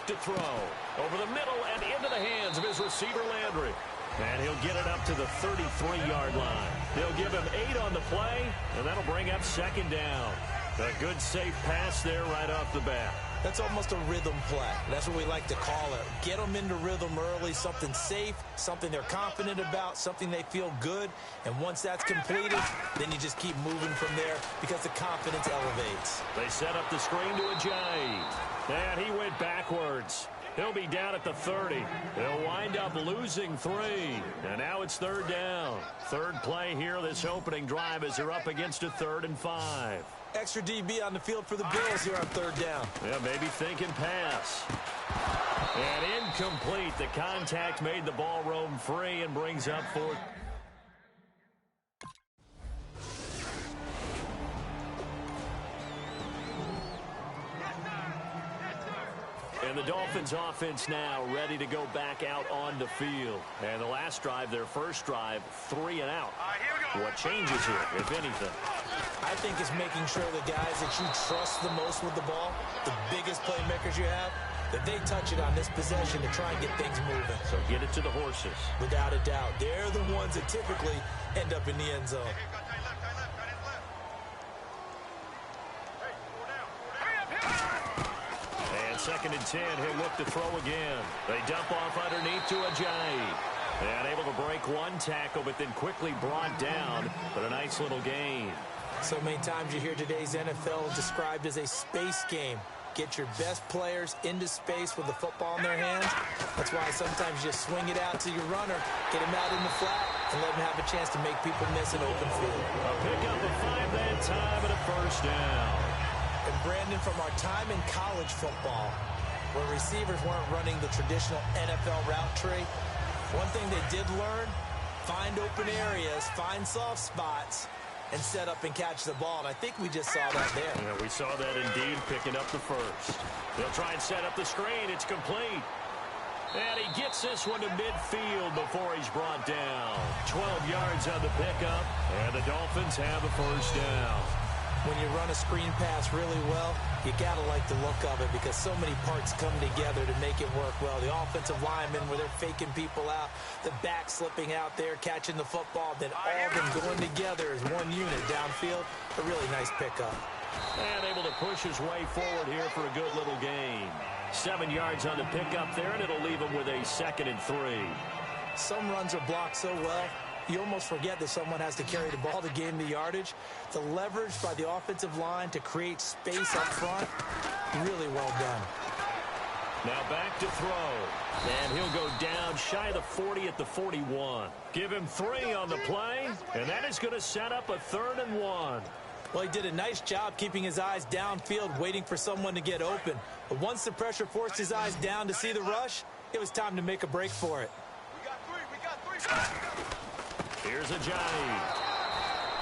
to throw. Over the middle and into the hands of his receiver, Landry. And he'll get it up to the 33-yard line. They'll give him 8 on the play, and that'll bring up second down. A good, safe pass there right off the bat. That's almost a rhythm play. That's what we like to call it. Get them into rhythm early, something safe, something they're confident about, something they feel good. And once that's completed, then you just keep moving from there because the confidence elevates. They set up the screen to Ajayi. And he went backwards. He'll be down at the 30. They'll wind up losing 3. And now it's third down. Third play here this opening drive as they're up against a 3rd and 5. Extra DB on the field for the Bills here on third down. Yeah, maybe thinking pass. And incomplete. The contact made the ball roam free and brings up 4th. And the Dolphins offense now ready to go back out on the field. And the last drive, their first drive, 3 and out. What changes here, if anything? I think it's making sure the guys that you trust the most with the ball, the biggest playmakers you have, that they touch it on this possession to try and get things moving. So get it to the horses. Without a doubt. They're the ones that typically end up in the end zone. Second and 10, he'll look to throw again. They dump off underneath to Ajayi. And able to break one tackle, but then quickly brought down. But a nice little gain. So many times you hear today's NFL described as a space game. Get your best players into space with the football in their hands. That's why sometimes you swing it out to your runner, get him out in the flat, and let him have a chance to make people miss an open field. A pickup of 5 that time and a first down. And Brandon, from our time in college football, where receivers weren't running the traditional NFL route tree, one thing they did learn, find open areas, find soft spots, and set up and catch the ball. And I think we just saw that there. Yeah, we saw that indeed, picking up the first. They'll try and set up the screen. It's complete. And he gets this one to midfield before he's brought down. 12 yards on the pickup, and the Dolphins have a first down. When you run a screen pass really well, you got to like the look of it because so many parts come together to make it work well. The offensive linemen, where they're faking people out, the back slipping out there, catching the football, then all of them going together as one unit downfield. A really nice pickup. And able to push his way forward here for a good little gain. 7 yards on the pickup there, and it'll leave him with a 2nd and 3. Some runs are blocked so well, you almost forget that someone has to carry the ball to gain the yardage. The leverage by the offensive line to create space up front, really well done. Now back to throw. And he'll go down shy of the 40 at the 41. Give him 3 on the play, and that is going to set up a 3rd and 1. Well, he did a nice job keeping his eyes downfield, waiting for someone to get open. But once the pressure forced his eyes down to see the rush, it was time to make a break for it. We got 3. Here's Ajayi.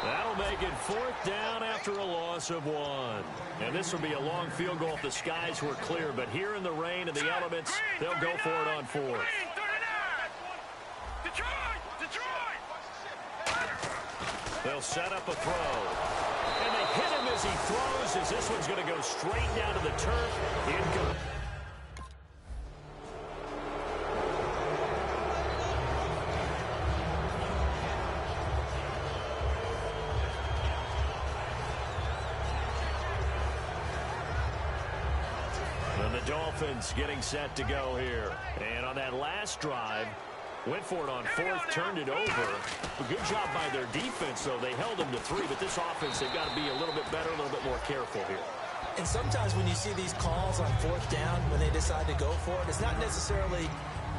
That'll make it 4th down after a loss of 1. And this will be a long field goal if the skies were clear. But here in the rain and the elements, they'll go for it on 4th. They'll set up a throw. And they hit him as he throws, as this one's going to go straight down to the turf. Incomplete. Dolphins getting set to go here. And on that last drive, went for it on 4th, turned it over. A good job by their defense, though. They held them to 3, but this offense, they've got to be a little bit better, a little bit more careful here. And sometimes when you see these calls on 4th down, when they decide to go for it, it's not necessarily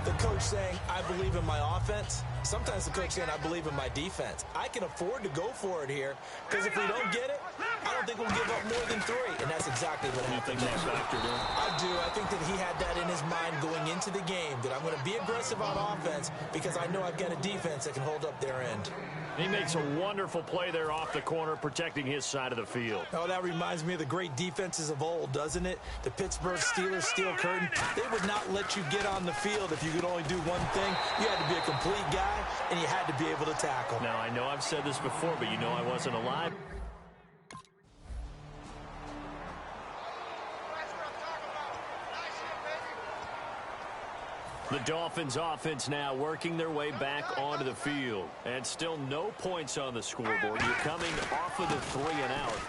the coach saying, I believe in my offense. Sometimes the coach saying, I believe in my defense. I can afford to go for it here, because if we don't get it, I don't think we'll give up more than 3. And that's exactly what happened. You think that factored in? I do. I think that he had that in his mind going into the game, that I'm going to be aggressive on offense because I know I've got a defense that can hold up their end. He makes a wonderful play there off the corner, protecting his side of the field. Oh, that reminds me of the great defenses of old, doesn't it? The Pittsburgh Steelers steel curtain. They would not let you get on the field if you could only do one thing. You had to be a complete guy, and you had to be able to tackle. Now, I know I've said this before, but you know I wasn't alive. The Dolphins offense now working their way back onto the field. And still no points on the scoreboard. You're coming off of the 3 and out.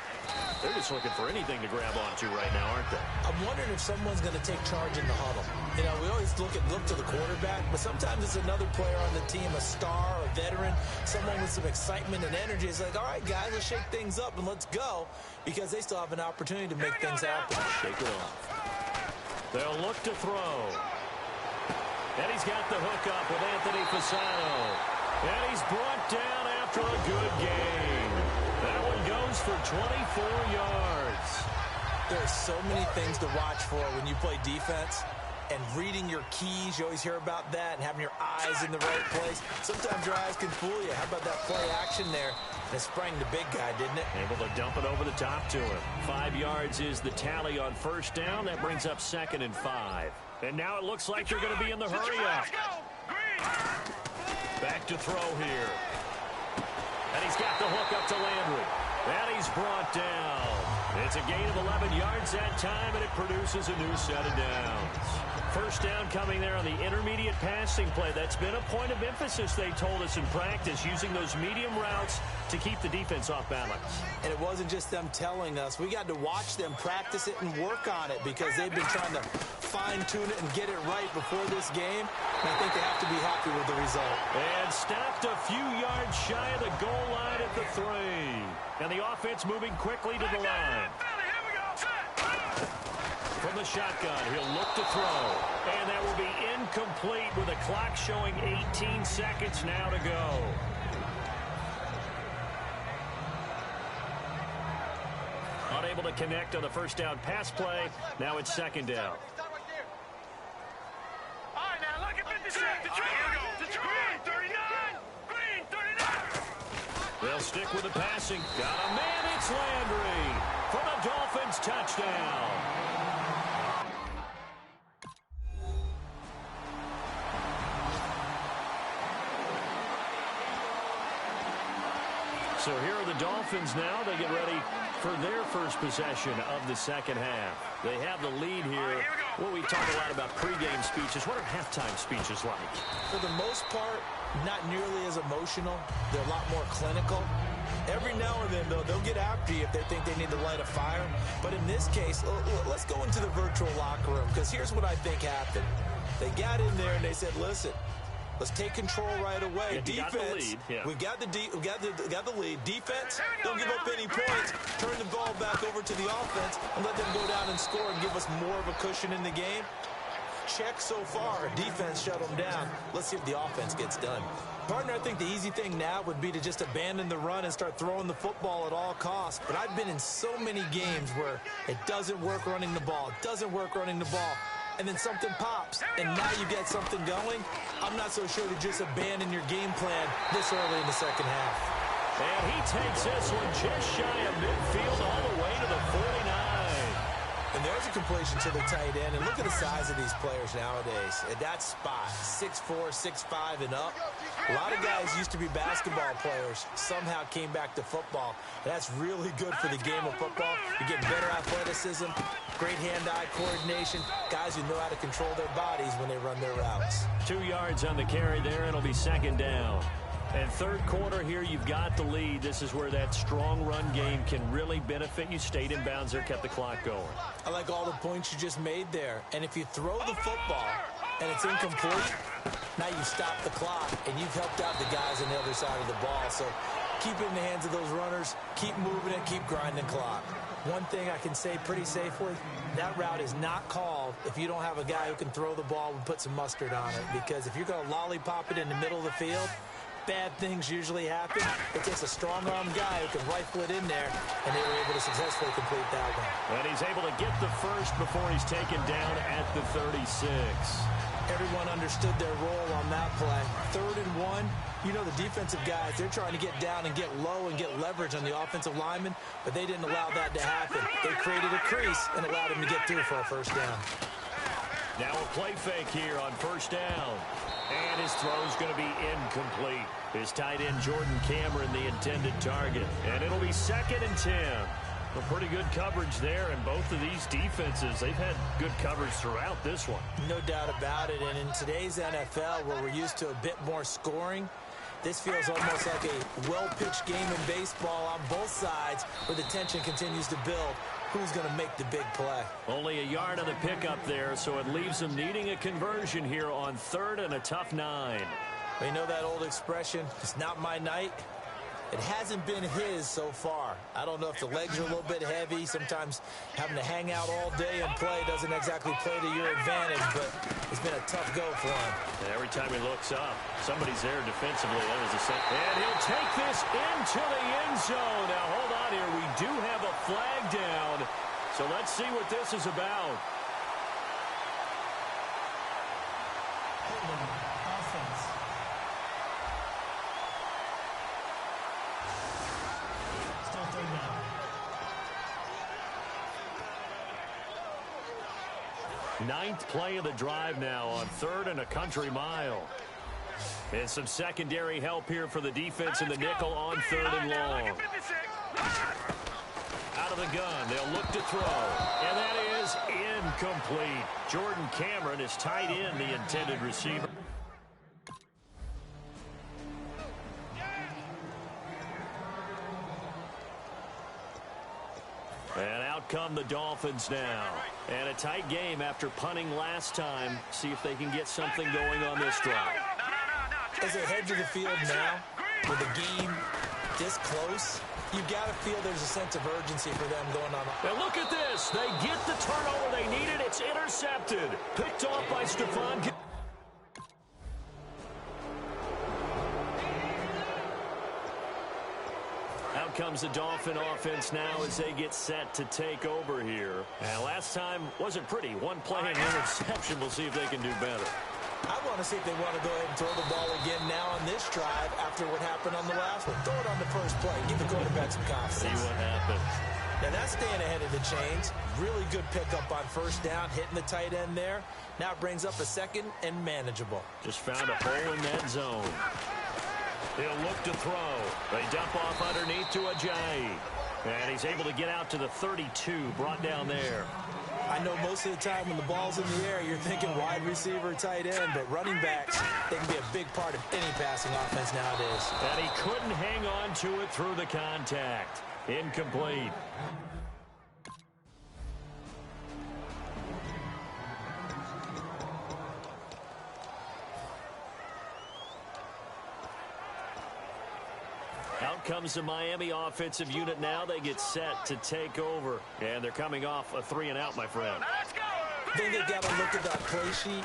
They're just looking for anything to grab onto right now, aren't they? I'm wondering if someone's going to take charge in the huddle. You know, we always look to the quarterback, but sometimes it's another player on the team, a star, a veteran, someone with some excitement and energy. It's like, all right, guys, let's shake things up and let's go, because they still have an opportunity to make things happen. Shake it off. They'll look to throw. And he's got the hook up with Anthony Fasano. And he's brought down after a good game. That one goes for 24 yards. There's so many things to watch for when you play defense. And reading your keys, you always hear about that, and having your eyes in the right place. Sometimes your eyes can fool you. How about that play action there? And it sprang the big guy, didn't it? Able to dump it over the top to him. 5 yards is the tally on first down. That brings up 2nd and 5. And now it looks like they're going to be in the hurry-up. Back to throw here. And he's got the hook up to Landry. And he's brought down. It's a gain of 11 yards that time, and it produces a new set of downs. First down coming there on the intermediate passing play. That's been a point of emphasis, they told us in practice, using those medium routes to keep the defense off balance. And it wasn't just them telling us. We got to watch them practice it and work on it, because they've been trying to fine-tune it and get it right before this game. And I think they have to be happy with the result. And stopped a few yards shy of the goal line at the 3. And the offense moving quickly to the line. From the shotgun, he'll look to throw. And that will be incomplete with the clock showing 18 seconds now to go. Unable to connect on the first down pass play. Now it's 2nd down. All right, now look at 56. Detroit, 39. Green, 39. They'll stick with the passing. Got a man, it's Landry. For the Dolphins, touchdown. So here are the Dolphins now. They get ready for their first possession of the second half. They have the lead here. Well, we talk a lot about pregame speeches. What are halftime speeches like? For the most part, not nearly as emotional. They're a lot more clinical. Every now and then, though, they'll get after you if they think they need to light a fire. But in this case, let's go into the virtual locker room, because here's what I think happened. They got in there and they said, listen, let's take control right away. Yeah, defense, we got the lead. Defense, don't give up any points. Turn the ball back over to the offense and let them go down and score and give us more of a cushion in the game. Check so far. Defense shut them down. Let's see if the offense gets done. Partner, I think the easy thing now would be to just abandon the run and start throwing the football at all costs. But I've been in so many games where it doesn't work running the ball. It doesn't work running the ball. And then something pops, and now you get something going. I'm not so sure to just abandon your game plan this early in the second half. And he takes this one just shy of midfield all the way to the 49. And there's a completion to the tight end. And look at the size of these players nowadays. At that spot, 6'4", 6'5", and up. A lot of guys used to be basketball players, somehow came back to football. And that's really good for the game of football. You're getting better athleticism, great hand-eye coordination, guys who know how to control their bodies when they run their routes. 2 yards on the carry there, and it'll be 2nd down. And third quarter here, you've got the lead. This is where that strong run game can really benefit you. Stayed in bounds there, kept the clock going. I like all the points you just made there. And if you throw the football and it's incomplete, now you stop the clock and you've helped out the guys on the other side of the ball. So keep it in the hands of those runners. Keep moving it. Keep grinding clock. One thing I can say pretty safely, that route is not called if you don't have a guy who can throw the ball and put some mustard on it. Because if you're going to lollipop it in the middle of the field, bad things usually happen. It takes a strong-arm guy who can rifle it in there, and they were able to successfully complete that one. And he's able to get the first before he's taken down at the 36. Everyone understood their role on that play. 3rd and 1, you know the defensive guys, they're trying to get down and get low and get leverage on the offensive lineman, but they didn't allow that to happen. They created a crease and allowed him to get through for a first down. Now a play fake here on first down. And his throw's going to be incomplete. His tight end, Jordan Cameron, the intended target. And it'll be 2nd and 10. Well, pretty good coverage there, and both of these defenses, they've had good coverage throughout this one. No doubt about it, and in today's NFL, where we're used to a bit more scoring, this feels almost like a well-pitched game in baseball on both sides where the tension continues to build. Who's going to make the big play? Only a yard on the pickup there, so it leaves them needing a conversion here on 3rd and a tough 9. You know that old expression, it's not my night? It hasn't been his so far. I don't know if the legs are a little bit heavy. Sometimes having to hang out all day and play doesn't exactly play to your advantage, but it's been a tough go for him. And every time he looks up, somebody's there defensively. That was a set. And he'll take this into the end zone. Now, hold on here. We do have a flag down. So let's see what this is about. Offense. Still 3rd down. 9th play of the drive now on 3rd and a country mile. And some secondary help here for the defense in the nickel on 3rd and long. Out of the gun, they'll look to throw. And that is incomplete. Jordan Cameron is tied in the intended receiver. And out come the Dolphins now. And a tight game after punting last time. See if they can get something going on this drive. As they head to the field now, with the game this close, you've got to feel there's a sense of urgency for them going on. And look at this. They get the turnover they needed. It's intercepted. Picked off by Stephon. Out comes the Dolphin offense now as they get set to take over here. And last time wasn't pretty. One play and interception. We'll see if they can do better. I want to see if they want to go ahead and throw the ball again now on this drive after what happened on the last one. Throw it on the first play. Give the quarterback some confidence. See what happens. Now that's staying ahead of the chains. Really good pickup on 1st down, hitting the tight end there. Now it brings up a 2nd and manageable. Just found a hole in that zone. He'll look to throw. They dump off underneath to Ajayi. And he's able to get out to the 32, brought down there. I know most of the time when the ball's in the air, you're thinking wide receiver, tight end, but running backs, they can be a big part of any passing offense nowadays. And he couldn't hang on to it through the contact. Incomplete. Out comes the Miami offensive unit now. They get set to take over. And they're coming off a 3-and-out, my friend. I think they've got to look at that play sheet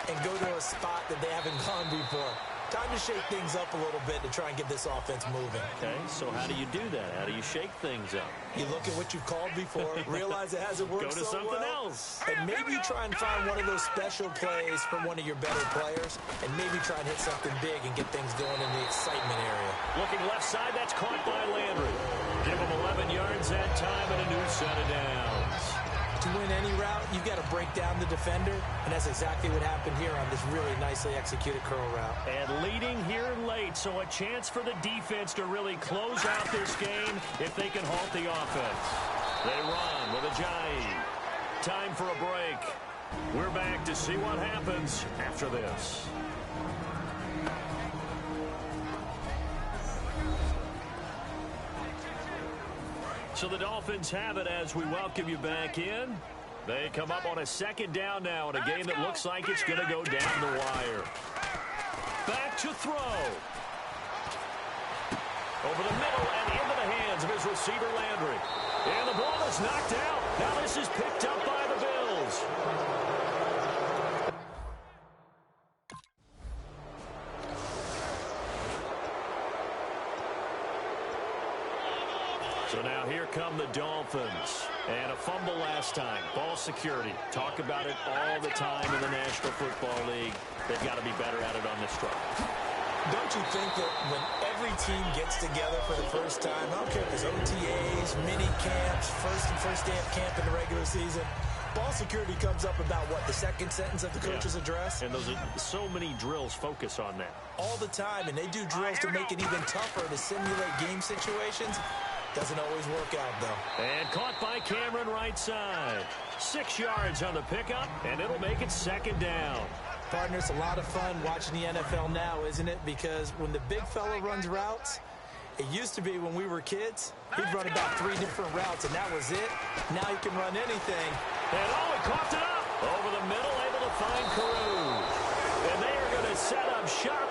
and go to a spot that they haven't gone before. Time to shake things up a little bit to try and get this offense moving. Okay, so how do you do that? How do you shake things up? You look at what you've called before, realize it hasn't worked so well. Go to something else. And maybe you try and find one of those special plays from one of your better players, and maybe try and hit something big and get things going in the excitement area. Looking left side, that's caught by Landry. Give him 11 yards that time and a new set of downs. To win any route, you've got to break down the defender, and that's exactly what happened here on this really nicely executed curl route. And leading here late, so a chance for the defense to really close out this game if they can halt the offense. They run with Ajayi. Time for a break. We're back to see what happens after this. So the Dolphins have it as we welcome you back in. They come up on a 2nd down now in a game that looks like it's going to go down the wire. Back to throw. Over the middle and into the hands of his receiver, Landry. And the ball is knocked out. Now this is picked up by the Bills. So now here come the Dolphins. And a fumble last time. Ball security. Talk about it all the time in the National Football League. They've got to be better at it on this drive. Don't you think that when every team gets together for the first time, I don't care if it's OTAs, mini camps, first day of camp in the regular season, ball security comes up about, what, the 2nd sentence of the coach's address? And those are so many drills focus on that. All the time, and they do drills to make it even tougher to simulate game situations. Doesn't always work out, though. And caught by Cameron right side. 6 yards on the pickup, and it'll make it second down. Partner, it's a lot of fun watching the NFL now, isn't it? Because when the big fella runs routes, it used to be when we were kids, he'd run about 3 different routes, and that was it. Now he can run anything. And he coughed it up. Over the middle, able to find Carew. And they are going to set up shop